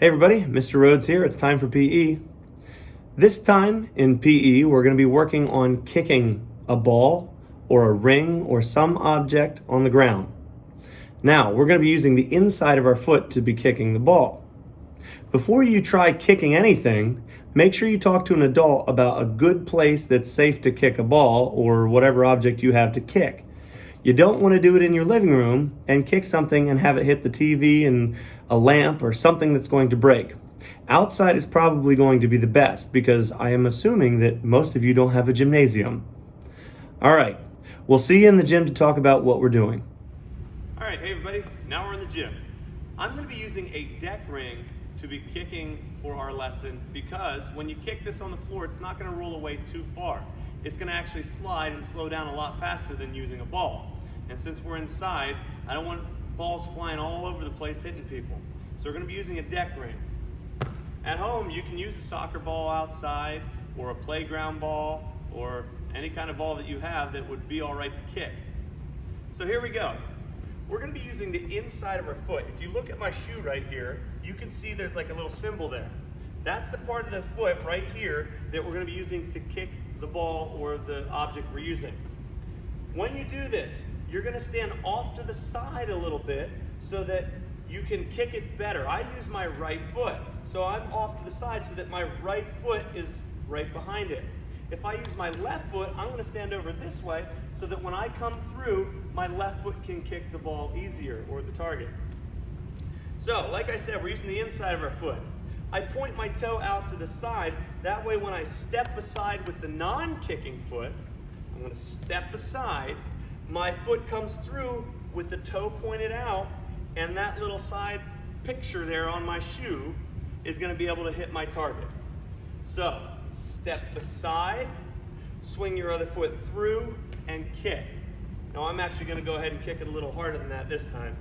Hey everybody, Mr. Rhodes here. It's time for PE. This time in PE, we're going to be working on kicking a ball or a ring or some object on the ground. Now, we're going to be using the inside of our foot to be kicking the ball. Before you try kicking anything, make sure you talk to an adult about a good place that's safe to kick a ball or whatever object you have to kick. You don't want to do it in your living room and kick something and have it hit the TV and a lamp or something that's going to break. Outside is probably going to be the best because I am assuming that most of you don't have a gymnasium. All right, we'll see you in the gym to talk about what we're doing. All right, hey everybody, now we're in the gym. I'm going to be using a deck ring to be kicking for our lesson because when you kick this on the floor, it's not going to roll away too far. It's going to actually slide and slow down a lot faster than using a ball. And since we're inside, I don't want balls flying all over the place hitting people. So we're going to be using a deck ring. At home, you can use a soccer ball outside or a playground ball or any kind of ball that you have that would be all right to kick. So here we go. We're going to be using the inside of our foot. If you look at my shoe right here, you can see there's like a little symbol there. That's the part of the foot right here that we're going to be using to kick the ball or the object we're using. When you do this, you're going to stand off to the side a little bit so that you can kick it better. I use my right foot, so I'm off to the side so that my right foot is right behind it. If I use my left foot, I'm going to stand over this way so that when I come through, my left foot can kick the ball easier or the target. So, like I said, we're using the inside of our foot. I point my toe out to the side. That way when I step aside with the non-kicking foot, I'm going to step aside. My foot comes through with the toe pointed out, and that little side picture there on my shoe is going to be able to hit my target. So, step aside, swing your other foot through, and kick. Now I'm actually going to go ahead and kick it a little harder than that this time.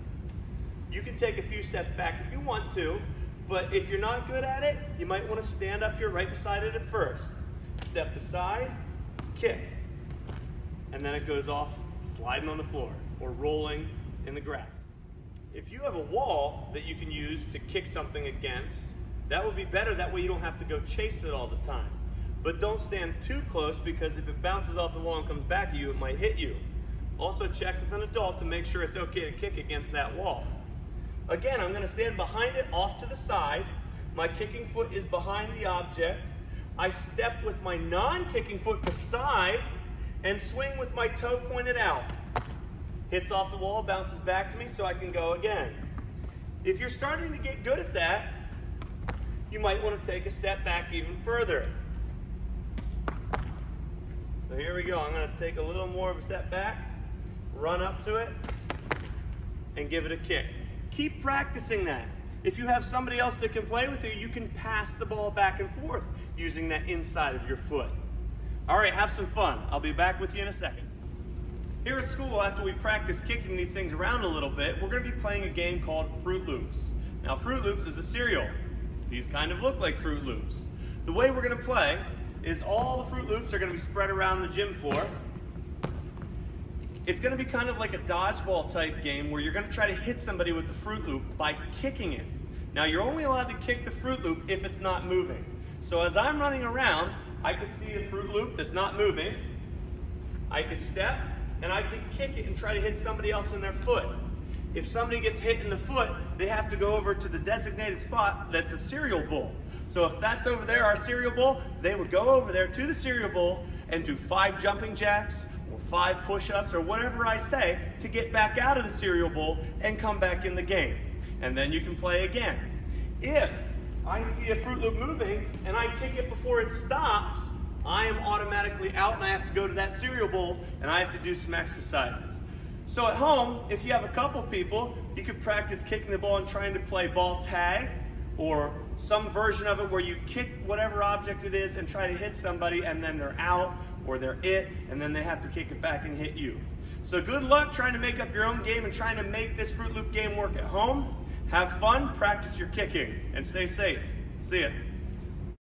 You can take a few steps back if you want to, but if you're not good at it, you might want to stand up here right beside it at first. Step aside, kick. And then it goes off sliding on the floor or rolling in the grass. If you have a wall that you can use to kick something against, that would be better. That way you don't have to go chase it all the time. But don't stand too close because if it bounces off the wall and comes back at you, it might hit you. Also check with an adult to make sure it's okay to kick against that wall. Again, I'm going to stand behind it off to the side. My kicking foot is behind the object. I step with my non-kicking foot beside and swing with my toe pointed out. Hits off the wall, bounces back to me so I can go again. If you're starting to get good at that, you might want to take a step back even further. So here we go. I'm going to take a little more of a step back, run up to it, and give it a kick. Keep practicing that. If you have somebody else that can play with you, you can pass the ball back and forth using that inside of your foot. All right, have some fun. I'll be back with you in a second. Here at school, after we practice kicking these things around a little bit, we're going to be playing a game called Fruit Loops. Now, Fruit Loops is a cereal. These kind of look like Fruit Loops. The way we're going to play is all the Fruit Loops are going to be spread around the gym floor. It's going to be kind of like a dodgeball type game where you're going to try to hit somebody with the Fruit Loop by kicking it. Now you're only allowed to kick the Fruit Loop if it's not moving. So as I'm running around, I could see a Fruit Loop that's not moving. I could step and I could kick it and try to hit somebody else in their foot. If somebody gets hit in the foot, they have to go over to the designated spot that's a cereal bowl. So if that's over there, our cereal bowl, they would go over there to the cereal bowl and do 5 jumping jacks or 5 push-ups or whatever I say to get back out of the cereal bowl and come back in the game. And then you can play again. If I see a Fruit Loop moving and I kick it before it stops, I am automatically out and I have to go to that cereal bowl and I have to do some exercises. So at home, if you have a couple people, you could practice kicking the ball and trying to play ball tag or some version of it where you kick whatever object it is and try to hit somebody and then they're out or they're it and then they have to kick it back and hit you. So good luck trying to make up your own game and trying to make this Fruit Loop game work at home. Have fun, practice your kicking, and stay safe. See ya.